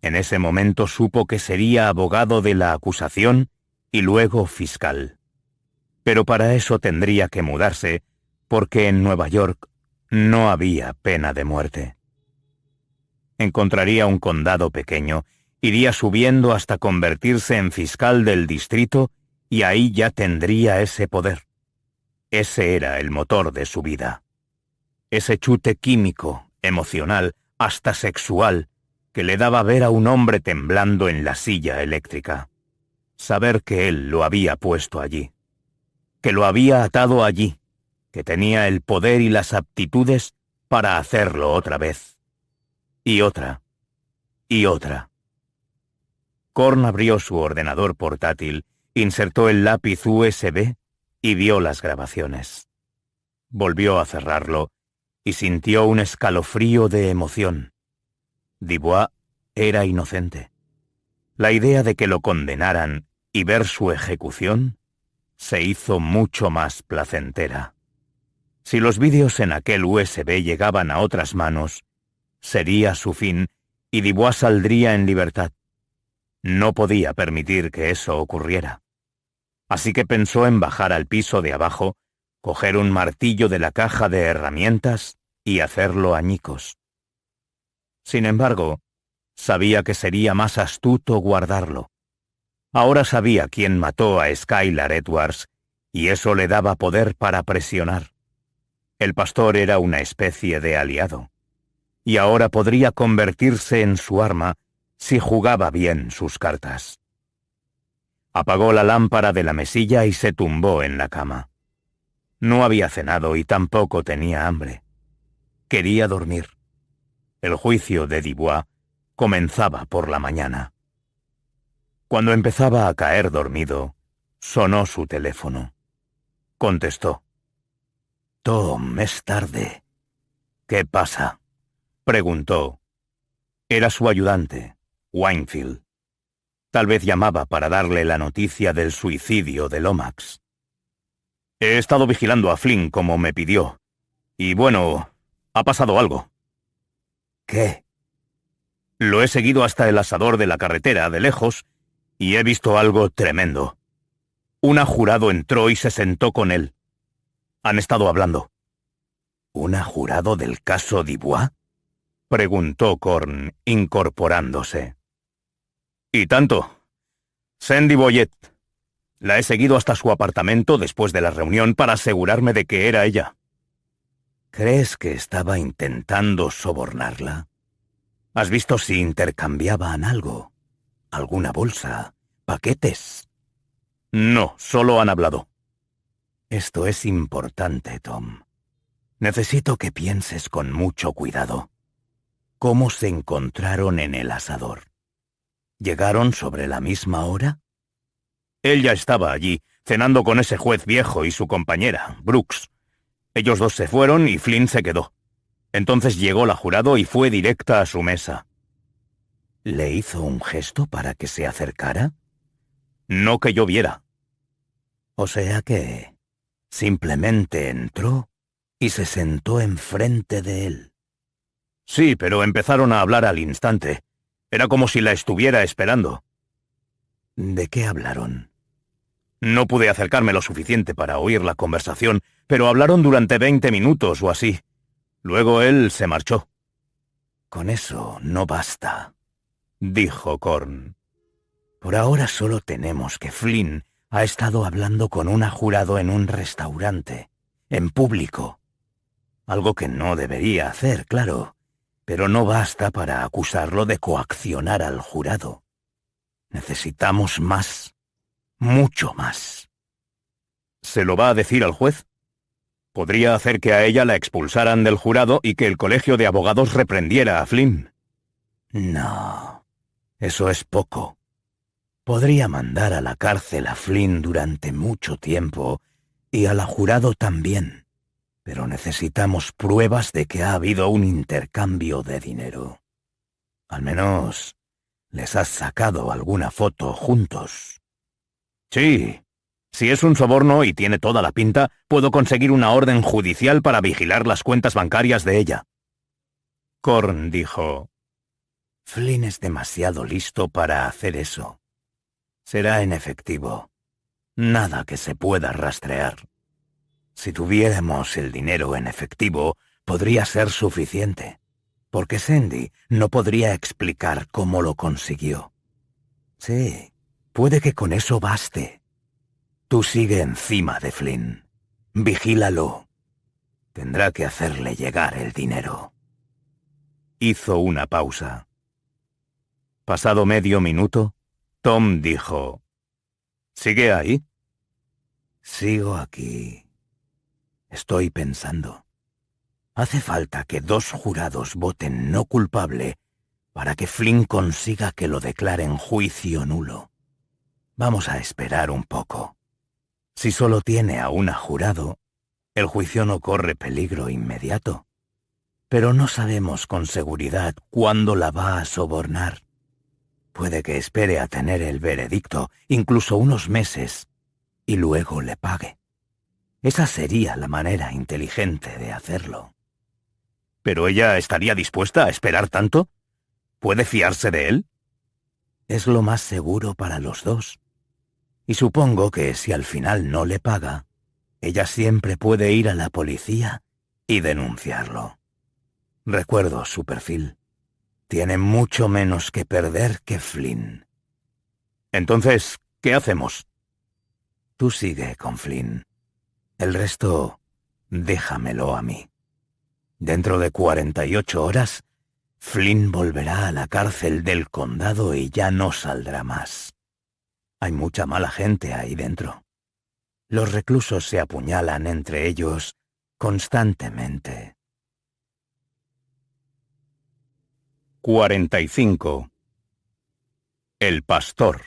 En ese momento supo que sería abogado de la acusación y luego fiscal. Pero para eso tendría que mudarse, porque en Nueva York no había pena de muerte. Encontraría un condado pequeño, iría subiendo hasta convertirse en fiscal del distrito y ahí ya tendría ese poder. Ese era el motor de su vida. Ese chute químico, emocional, hasta sexual, que le daba ver a un hombre temblando en la silla eléctrica. Saber que él lo había puesto allí. Que lo había atado allí, que tenía el poder y las aptitudes para hacerlo otra vez. Y otra. Y otra. Korn abrió su ordenador portátil, insertó el lápiz USB y vio las grabaciones. Volvió a cerrarlo y sintió un escalofrío de emoción. Dubois era inocente. La idea de que lo condenaran y ver su ejecución se hizo mucho más placentera. Si los vídeos en aquel USB llegaban a otras manos, sería su fin y Dubois saldría en libertad. No podía permitir que eso ocurriera. Así que pensó en bajar al piso de abajo, coger un martillo de la caja de herramientas y hacerlo añicos. Sin embargo, sabía que sería más astuto guardarlo. Ahora sabía quién mató a Skylar Edwards, y eso le daba poder para presionar. El pastor era una especie de aliado, y ahora podría convertirse en su arma si jugaba bien sus cartas. Apagó la lámpara de la mesilla y se tumbó en la cama. No había cenado y tampoco tenía hambre. Quería dormir. El juicio de Dubois comenzaba por la mañana. Cuando empezaba a caer dormido, sonó su teléfono. Contestó. «Tom, es tarde». «¿Qué pasa?», preguntó. Era su ayudante, Winefield. Tal vez llamaba para darle la noticia del suicidio de Lomax. «He estado vigilando a Flynn como me pidió. Y bueno, ha pasado algo». «¿Qué?». «Lo he seguido hasta el asador de la carretera, de lejos, y he visto algo tremendo. Un jurado entró y se sentó con él. Han estado hablando». «¿Un jurado del caso Dubois?», preguntó Korn, incorporándose. «Y tanto. Sandy Boyet. La he seguido hasta su apartamento después de la reunión para asegurarme de que era ella». «¿Crees que estaba intentando sobornarla? ¿Has visto si intercambiaban algo? ¿Alguna bolsa? ¿Paquetes?» «No, solo han hablado». «Esto es importante, Tom. Necesito que pienses con mucho cuidado. ¿Cómo se encontraron en el asador? ¿Llegaron sobre la misma hora?» «Él ya estaba allí, cenando con ese juez viejo y su compañera, Brooks. Ellos dos se fueron y Flynn se quedó. Entonces llegó la jurado y fue directa a su mesa». «¿Le hizo un gesto para que se acercara?» «No que yo viera». «O sea que simplemente entró y se sentó enfrente de él». «Sí, pero empezaron a hablar al instante. Era como si la estuviera esperando». «¿De qué hablaron?» «No pude acercarme lo suficiente para oír la conversación, pero hablaron durante 20 minutos o así. Luego él se marchó». «Con eso no basta», dijo Korn. «Por ahora solo tenemos que Flynn ha estado hablando con un jurado en un restaurante, en público. Algo que no debería hacer, claro, pero no basta para acusarlo de coaccionar al jurado. Necesitamos más, mucho más». «¿Se lo va a decir al juez? Podría hacer que a ella la expulsaran del jurado y que el colegio de abogados reprendiera a Flynn». «No, eso es poco. Podría mandar a la cárcel a Flynn durante mucho tiempo y al jurado también. Pero necesitamos pruebas de que ha habido un intercambio de dinero. Al menos les has sacado alguna foto juntos». «Sí. Si es un soborno y tiene toda la pinta, puedo conseguir una orden judicial para vigilar las cuentas bancarias de ella». Korn dijo. «Flynn es demasiado listo para hacer eso. Será en efectivo. Nada que se pueda rastrear. Si tuviéramos el dinero en efectivo, podría ser suficiente, porque Sandy no podría explicar cómo lo consiguió. Sí, puede que con eso baste. Tú sigue encima de Flynn. Vigílalo. Tendrá que hacerle llegar el dinero». Hizo una pausa. Pasado medio minuto, Tom dijo: «¿Sigue ahí?» «Sigo aquí. Estoy pensando. Hace falta que 2 jurados voten no culpable para que Flynn consiga que lo declaren juicio nulo. Vamos a esperar un poco. Si solo tiene a un jurado, el juicio no corre peligro inmediato. Pero no sabemos con seguridad cuándo la va a sobornar. Puede que espere a tener el veredicto, incluso unos meses, y luego le pague. Esa sería la manera inteligente de hacerlo». «¿Pero ella estaría dispuesta a esperar tanto? ¿Puede fiarse de él?» «Es lo más seguro para los dos. Y supongo que si al final no le paga, ella siempre puede ir a la policía y denunciarlo. Recuerdo su perfil. Tiene mucho menos que perder que Flynn». «Entonces, ¿qué hacemos?» «Tú sigue con Flynn. El resto, déjamelo a mí. Dentro de 48 horas, Flynn volverá a la cárcel del condado y ya no saldrá más. Hay mucha mala gente ahí dentro. Los reclusos se apuñalan entre ellos constantemente. 45. El pastor.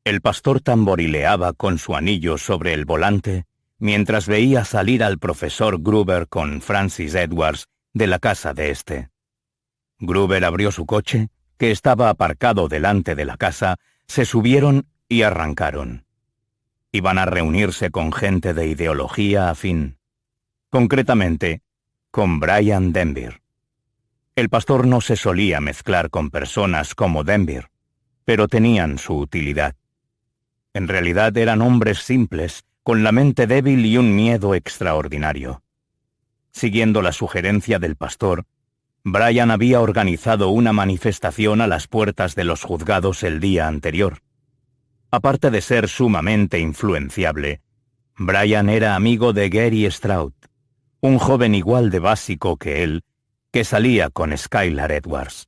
El pastor tamborileaba con su anillo sobre el volante mientras veía salir al profesor Gruber con Francis Edwards de la casa de este. Gruber abrió su coche, que estaba aparcado delante de la casa, se subieron y arrancaron. Iban a reunirse con gente de ideología afín. Concretamente, con Brian Denbigh. El pastor no se solía mezclar con personas como Denbigh, pero tenían su utilidad. En realidad eran hombres simples, con la mente débil y un miedo extraordinario. Siguiendo la sugerencia del pastor, Brian había organizado una manifestación a las puertas de los juzgados el día anterior. Aparte de ser sumamente influenciable, Brian era amigo de Gary Stroud, un joven igual de básico que él, que salía con Skylar Edwards.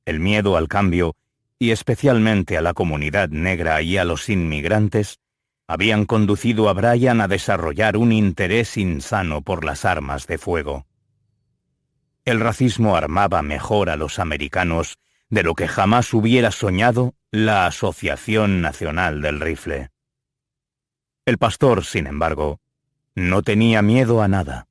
El miedo al cambio, y especialmente a la comunidad negra y a los inmigrantes, habían conducido a Brian a desarrollar un interés insano por las armas de fuego. El racismo armaba mejor a los americanos de lo que jamás hubiera soñado la Asociación Nacional del Rifle. El pastor, sin embargo, no tenía miedo a nada.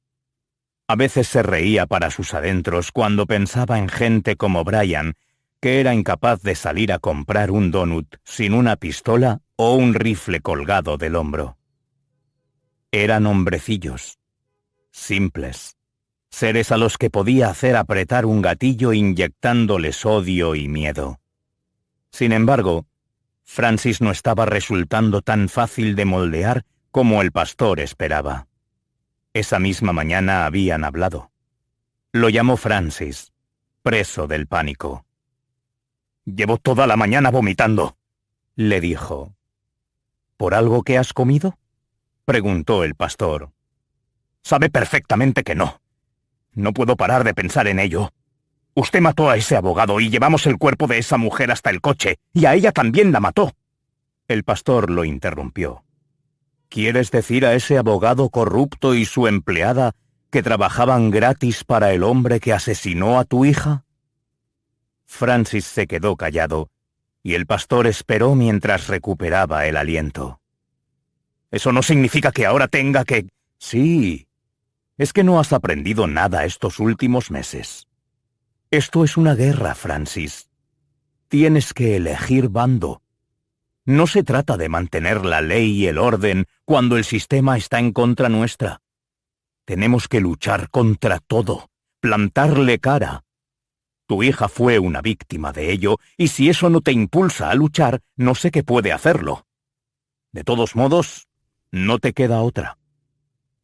A veces se reía para sus adentros cuando pensaba en gente como Brian, que era incapaz de salir a comprar un donut sin una pistola o un rifle colgado del hombro. Eran hombrecillos, simples, seres a los que podía hacer apretar un gatillo inyectándoles odio y miedo. Sin embargo, Francis no estaba resultando tan fácil de moldear como el pastor esperaba. Esa misma mañana habían hablado. Lo llamó Francis, preso del pánico. «Llevo toda la mañana vomitando», le dijo. «¿Por algo que has comido?», preguntó el pastor. «Sabe perfectamente que no. No puedo parar de pensar en ello. Usted mató a ese abogado y llevamos el cuerpo de esa mujer hasta el coche, y a ella también la mató». El pastor lo interrumpió. «¿Quieres decir a ese abogado corrupto y su empleada que trabajaban gratis para el hombre que asesinó a tu hija?». Francis se quedó callado, y el pastor esperó mientras recuperaba el aliento. «Eso no significa que ahora tenga que...». «Sí, es que no has aprendido nada estos últimos meses. Esto es una guerra, Francis. Tienes que elegir bando. No se trata de mantener la ley y el orden cuando el sistema está en contra nuestra. Tenemos que luchar contra todo, plantarle cara. Tu hija fue una víctima de ello, y si eso no te impulsa a luchar, no sé qué puede hacerlo. De todos modos, no te queda otra.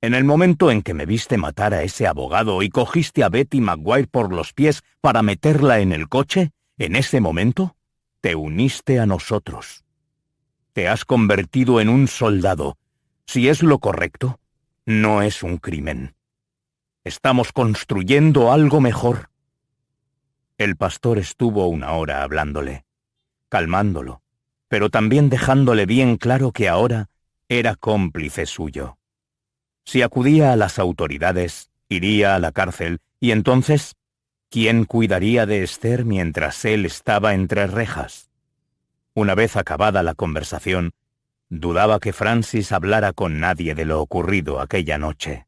En el momento en que me viste matar a ese abogado y cogiste a Betty Maguire por los pies para meterla en el coche, en ese momento, te uniste a nosotros. Te has convertido en un soldado. Si es lo correcto, no es un crimen. Estamos construyendo algo mejor». El pastor estuvo una hora hablándole, calmándolo, pero también dejándole bien claro que ahora era cómplice suyo. Si acudía a las autoridades, iría a la cárcel, y entonces, ¿quién cuidaría de Esther mientras él estaba entre rejas? Una vez acabada la conversación, dudaba que Francis hablara con nadie de lo ocurrido aquella noche.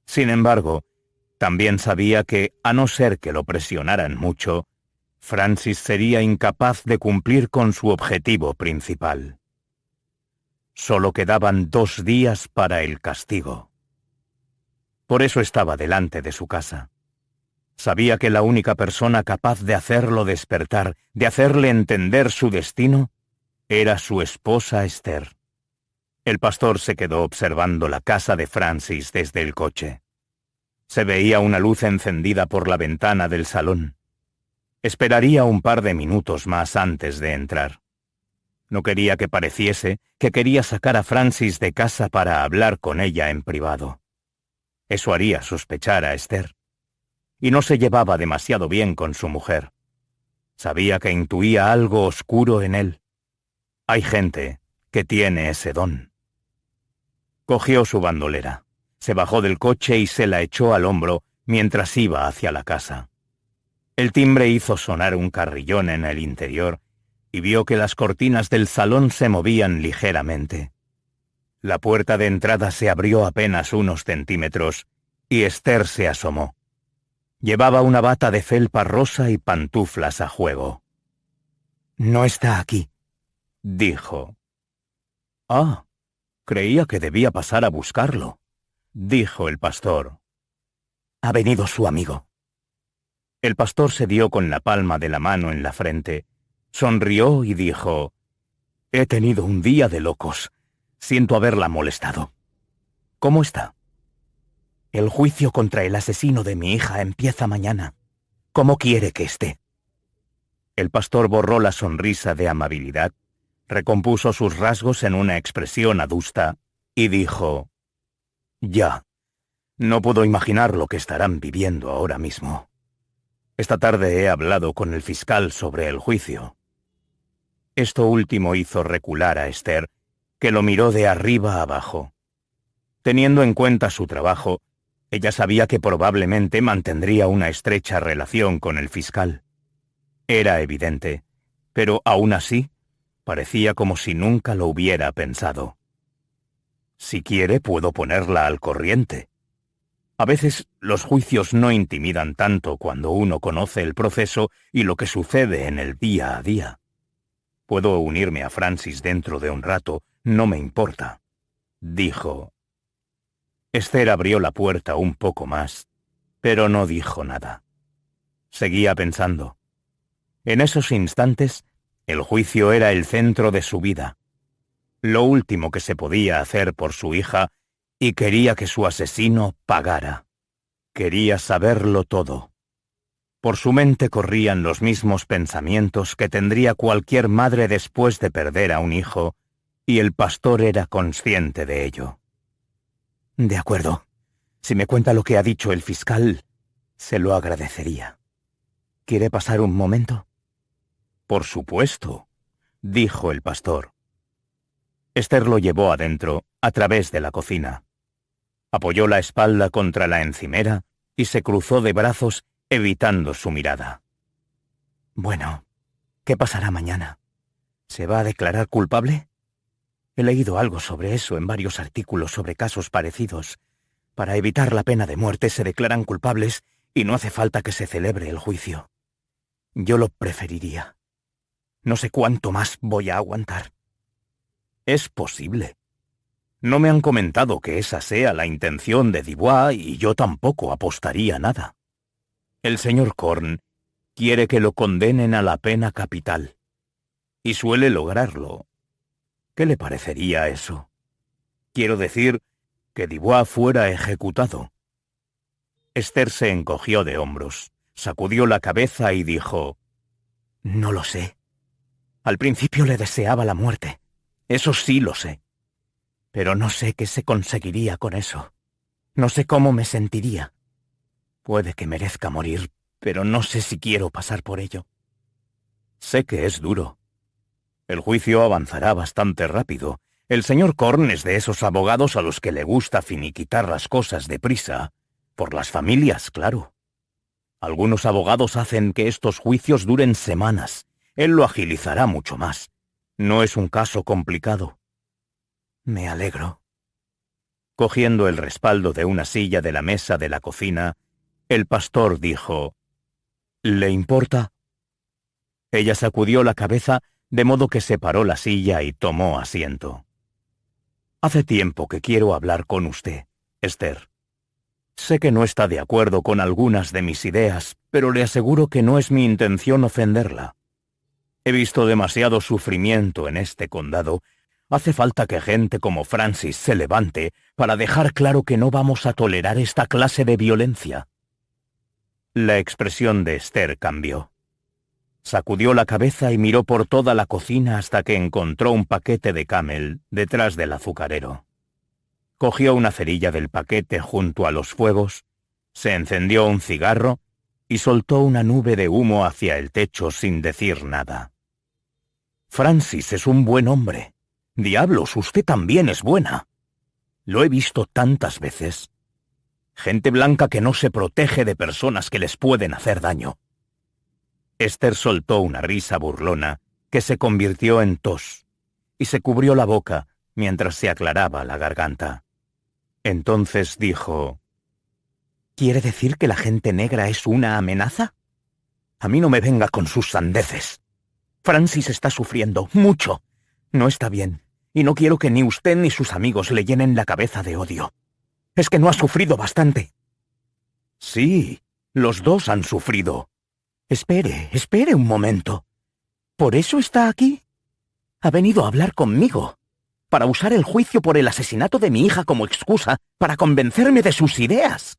Sin embargo, también sabía que, a no ser que lo presionaran mucho, Francis sería incapaz de cumplir con su objetivo principal. Solo quedaban 2 días para el castigo. Por eso estaba delante de su casa. Sabía que la única persona capaz de hacerlo despertar, de hacerle entender su destino, era su esposa Esther. El pastor se quedó observando la casa de Francis desde el coche. Se veía una luz encendida por la ventana del salón. Esperaría un par de minutos más antes de entrar. No quería que pareciese que quería sacar a Francis de casa para hablar con ella en privado. Eso haría sospechar a Esther. Y no se llevaba demasiado bien con su mujer. Sabía que intuía algo oscuro en él. Hay gente que tiene ese don. Cogió su bandolera, se bajó del coche y se la echó al hombro, mientras iba hacia la casa. El timbre hizo sonar un carrillón en el interior y vio que las cortinas del salón se movían ligeramente. La puerta de entrada se abrió apenas unos centímetros y Esther se asomó. Llevaba una bata de felpa rosa y pantuflas a juego. «No está aquí», dijo. «Ah, creía que debía pasar a buscarlo», dijo el pastor. «Ha venido su amigo». El pastor se dio con la palma de la mano en la frente, sonrió y dijo: «He tenido un día de locos. Siento haberla molestado. ¿Cómo está?» «El juicio contra el asesino de mi hija empieza mañana. ¿Cómo quiere que esté?» El pastor borró la sonrisa de amabilidad, recompuso sus rasgos en una expresión adusta y dijo: «Ya, no puedo imaginar lo que estarán viviendo ahora mismo. Esta tarde he hablado con el fiscal sobre el juicio». Esto último hizo recular a Esther, que lo miró de arriba abajo. Teniendo en cuenta su trabajo, ella sabía que probablemente mantendría una estrecha relación con el fiscal. Era evidente, pero aún así, parecía como si nunca lo hubiera pensado. «Si quiere, puedo ponerla al corriente. A veces los juicios no intimidan tanto cuando uno conoce el proceso y lo que sucede en el día a día. Puedo unirme a Francis dentro de un rato, no me importa», dijo. Esther abrió la puerta un poco más, pero no dijo nada. Seguía pensando. En esos instantes, el juicio era el centro de su vida. Lo último que se podía hacer por su hija, y quería que su asesino pagara. Quería saberlo todo. Por su mente corrían los mismos pensamientos que tendría cualquier madre después de perder a un hijo, y el pastor era consciente de ello. «De acuerdo. Si me cuenta lo que ha dicho el fiscal, se lo agradecería. ¿Quiere pasar un momento?» «Por supuesto», dijo el pastor. Esther lo llevó adentro, a través de la cocina. Apoyó la espalda contra la encimera y se cruzó de brazos, evitando su mirada. «Bueno, ¿qué pasará mañana? ¿Se va a declarar culpable? He leído algo sobre eso en varios artículos sobre casos parecidos. Para evitar la pena de muerte se declaran culpables y no hace falta que se celebre el juicio. Yo lo preferiría. No sé cuánto más voy a aguantar». «Es posible. No me han comentado que esa sea la intención de Dubois y yo tampoco apostaría nada. El señor Korn quiere que lo condenen a la pena capital. Y suele lograrlo. ¿Qué le parecería eso? Quiero decir, que Dubois fuera ejecutado». Esther se encogió de hombros, sacudió la cabeza y dijo: «No lo sé. Al principio le deseaba la muerte. Eso sí lo sé. Pero no sé qué se conseguiría con eso. No sé cómo me sentiría. Puede que merezca morir, pero no sé si quiero pasar por ello». «Sé que es duro. El juicio avanzará bastante rápido. El señor Korn es de esos abogados a los que le gusta finiquitar las cosas deprisa. Por las familias, claro. Algunos abogados hacen que estos juicios duren semanas. Él lo agilizará mucho más. No es un caso complicado». «Me alegro». Cogiendo el respaldo de una silla de la mesa de la cocina, el pastor dijo: «¿Le importa?» Ella sacudió la cabeza, de modo que separó la silla y tomó asiento. «Hace tiempo que quiero hablar con usted, Esther. Sé que no está de acuerdo con algunas de mis ideas, pero le aseguro que no es mi intención ofenderla. He visto demasiado sufrimiento en este condado. Hace falta que gente como Francis se levante para dejar claro que no vamos a tolerar esta clase de violencia». La expresión de Esther cambió. Sacudió la cabeza y miró por toda la cocina hasta que encontró un paquete de Camel detrás del azucarero. Cogió una cerilla del paquete junto a los fuegos, se encendió un cigarro y soltó una nube de humo hacia el techo sin decir nada. «Francis es un buen hombre. Diablos, usted también es buena. Lo he visto tantas veces. Gente blanca que no se protege de personas que les pueden hacer daño. Esther soltó una risa burlona que se convirtió en tos y se cubrió la boca mientras se aclaraba la garganta. Entonces dijo: ¿Quiere decir que la gente negra es una amenaza? A mí no me venga con sus sandeces. Francis está sufriendo mucho. No está bien, y no quiero que ni usted ni sus amigos le llenen la cabeza de odio. ¿Es que no ha sufrido bastante? Sí, los dos han sufrido. Espere un momento. ¿Por eso está aquí? Ha venido a hablar conmigo, para usar el juicio por el asesinato de mi hija como excusa para convencerme de sus ideas.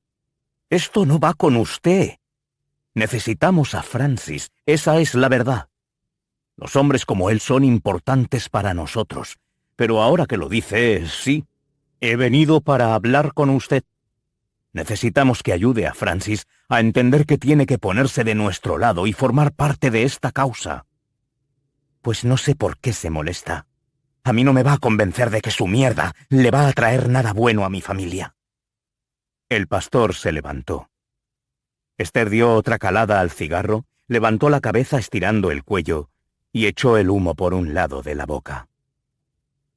Esto no va con usted. Necesitamos a Francis, esa es la verdad. Los hombres como él son importantes para nosotros, pero ahora que lo dice, sí, he venido para hablar con usted. Necesitamos que ayude a Francis a entender que tiene que ponerse de nuestro lado y formar parte de esta causa. Pues no sé por qué se molesta. A mí no me va a convencer de que su mierda le va a traer nada bueno a mi familia. El pastor se levantó. Esther dio otra calada al cigarro, levantó la cabeza estirando el cuello y echó el humo por un lado de la boca.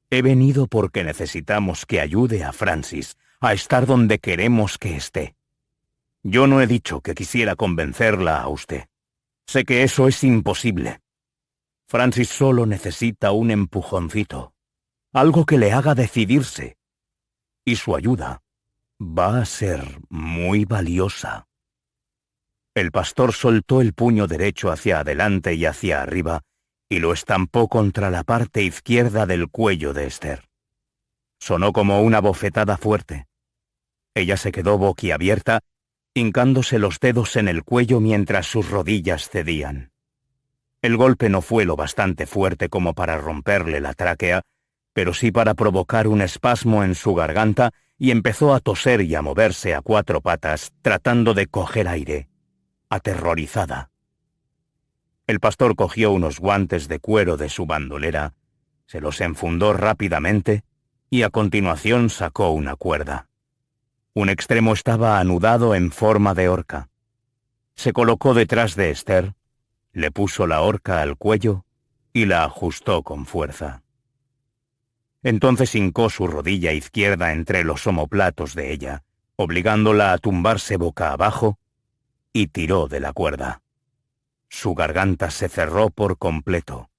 He venido porque necesitamos que ayude a Francis a estar donde queremos que esté. Yo no he dicho que quisiera convencerla a usted. Sé que eso es imposible. Francis solo necesita un empujoncito, algo que le haga decidirse. Y su ayuda va a ser muy valiosa. El pastor soltó el puño derecho hacia adelante y hacia arriba y lo estampó contra la parte izquierda del cuello de Esther. Sonó como una bofetada fuerte. Ella se quedó boquiabierta, hincándose los dedos en el cuello mientras sus rodillas cedían. El golpe no fue lo bastante fuerte como para romperle la tráquea, pero sí para provocar un espasmo en su garganta y empezó a toser y a moverse a cuatro patas, tratando de coger aire, aterrorizada. El pastor cogió unos guantes de cuero de su bandolera, se los enfundó rápidamente y a continuación sacó una cuerda. Un extremo estaba anudado en forma de horca. Se colocó detrás de Esther, le puso la horca al cuello y la ajustó con fuerza. Entonces hincó su rodilla izquierda entre los omoplatos de ella, obligándola a tumbarse boca abajo, y tiró de la cuerda. Su garganta se cerró por completo.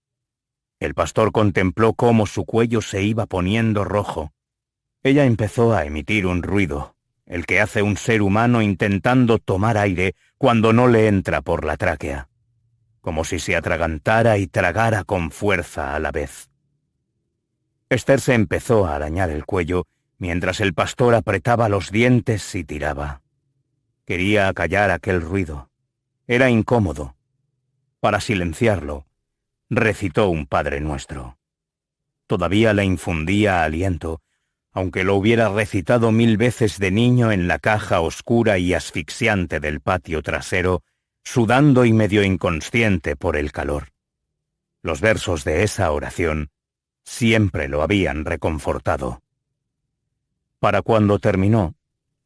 El pastor contempló cómo su cuello se iba poniendo rojo. Ella empezó a emitir un ruido, el que hace un ser humano intentando tomar aire cuando no le entra por la tráquea, como si se atragantara y tragara con fuerza a la vez. Esther se empezó a arañar el cuello mientras el pastor apretaba los dientes y tiraba. Quería acallar aquel ruido. Era incómodo. Para silenciarlo, recitó un Padre Nuestro. Todavía le infundía aliento, aunque lo hubiera recitado 1000 veces de niño en la caja oscura y asfixiante del patio trasero, sudando y medio inconsciente por el calor. Los versos de esa oración siempre lo habían reconfortado. Para cuando terminó,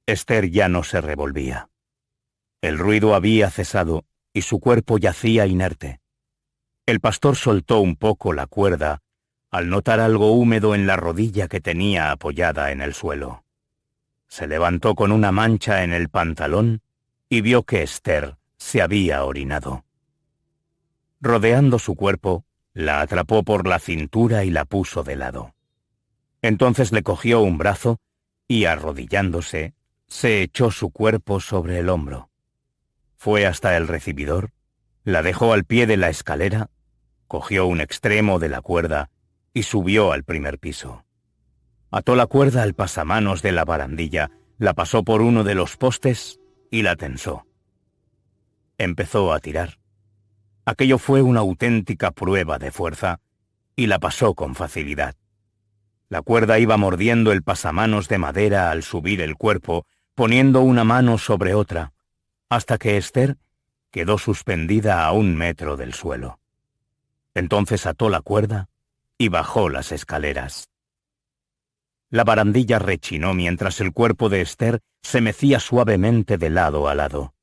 Esther ya no se revolvía. El ruido había cesado y su cuerpo yacía inerte. El pastor soltó un poco la cuerda al notar algo húmedo en la rodilla que tenía apoyada en el suelo. Se levantó con una mancha en el pantalón y vio que Esther se había orinado. Rodeando su cuerpo, la atrapó por la cintura y la puso de lado. Entonces le cogió un brazo y, arrodillándose, se echó su cuerpo sobre el hombro. Fue hasta el recibidor, la dejó al pie de la escalera, cogió un extremo de la cuerda y subió al primer piso. Ató la cuerda al pasamanos de la barandilla, la pasó por uno de los postes y la tensó. Empezó a tirar. Aquello fue una auténtica prueba de fuerza y la pasó con facilidad. La cuerda iba mordiendo el pasamanos de madera al subir el cuerpo, poniendo una mano sobre otra, hasta que Esther quedó suspendida a 1 metro del suelo. Entonces ató la cuerda y bajó las escaleras. La barandilla rechinó mientras el cuerpo de Esther se mecía suavemente de lado a lado.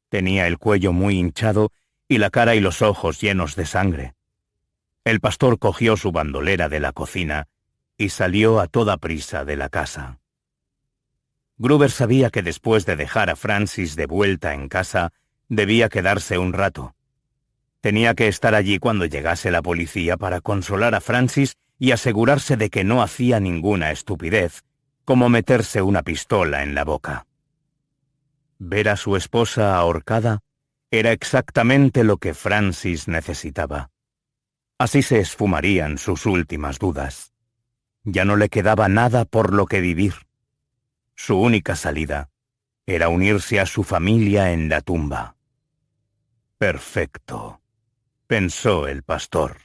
Tenía el cuello muy hinchado y la cara y los ojos llenos de sangre. El pastor cogió su bandolera de la cocina y salió a toda prisa de la casa. Gruber sabía que después de dejar a Francis de vuelta en casa, debía quedarse un rato. Tenía que estar allí cuando llegase la policía para consolar a Francis y asegurarse de que no hacía ninguna estupidez, como meterse una pistola en la boca. Ver a su esposa ahorcada era exactamente lo que Francis necesitaba. Así se esfumarían sus últimas dudas. Ya no le quedaba nada por lo que vivir. Su única salida era unirse a su familia en la tumba. Perfecto, pensó el pastor.